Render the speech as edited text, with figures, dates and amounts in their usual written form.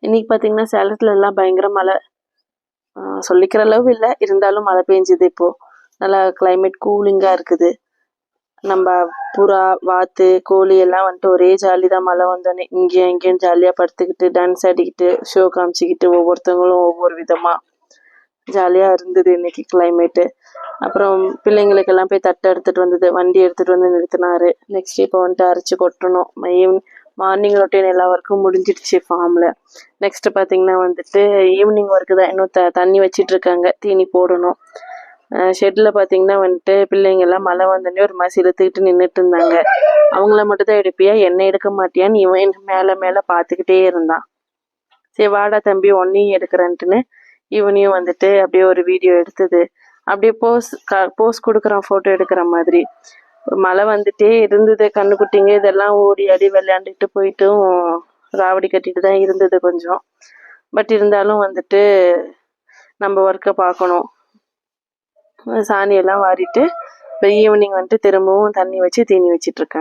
இன்னைக்கு பார்த்தீங்கன்னா சேலத்துல எல்லாம் பயங்கர மழை. சொல்லிக்கிற அளவு இல்லை, இருந்தாலும் மழை பெஞ்சுது. இப்போ நல்லா கிளைமேட் கூலிங்காக இருக்குது. நம்ம புறா, வாத்து, கோழி எல்லாம் வந்துட்டு ஒரே ஜாலி தான். மழை வந்தோடனே இங்கேயும் இங்கேயும் ஜாலியாக படுத்துக்கிட்டு டான்ஸ் ஆடிக்கிட்டு ஷோ காமிச்சிக்கிட்டு ஒவ்வொருத்தவங்களும் ஒவ்வொரு விதமாக ஜாலியாக இருந்தது இன்னைக்கு கிளைமேட்டு. அப்புறம் பிள்ளைங்களுக்கெல்லாம் போய் தட்டை எடுத்துகிட்டு வந்தது, வண்டி எடுத்துகிட்டு வந்து நிறுத்தினாரு. நெக்ஸ்ட் இப்போ வந்துட்டு அரைச்சி கொட்டணும். மார்னிங் ரொட்டீன் எல்லா ஒர்க்கும் முடிஞ்சிடுச்சு ஃபார்மில். நெக்ஸ்ட்டு பார்த்தீங்கன்னா வந்துட்டு ஈவினிங் ஒர்க்கு தான். இன்னும் தண்ணி வச்சிட்டு இருக்காங்க, தீனி போடணும். ஷெட்டில் பார்த்தீங்கன்னா வந்துட்டு பிள்ளைங்கள்லாம் மழை வந்தோடனே ஒரு மாதிரி இழுத்துக்கிட்டு நின்றுட்டு இருந்தாங்க. அவங்கள மட்டும் தான் எடுப்பியா, என்ன எடுக்க மாட்டியான்னு இவன் மேலே மேலே பார்த்துக்கிட்டே இருந்தான். சரி வாடா தம்பி ஒன்னையும் எடுக்கிறேன்ட்டுன்னு இவனையும் வந்துட்டு அப்படியே ஒரு வீடியோ எடுத்தது. அப்படியே போஸ் கொடுக்குறான், ஃபோட்டோ எடுக்கிற மாதிரி. மழை வந்துட்டே இருந்தது. கண்ணுக்குட்டிங்க இதெல்லாம் ஓடி ஆடி விளையாண்டுட்டு போயிட்டும் ராவடி கட்டிட்டு தான் இருந்தது கொஞ்சம். பட் இருந்தாலும் வந்துட்டு நம்ம ஒர்க்கை பார்க்கணும். சாணியெல்லாம் வாரிட்டு இப்போ ஈவினிங் வந்துட்டு திரும்பவும் தண்ணி வச்சு தீனி வச்சிட்டு இருக்காங்க.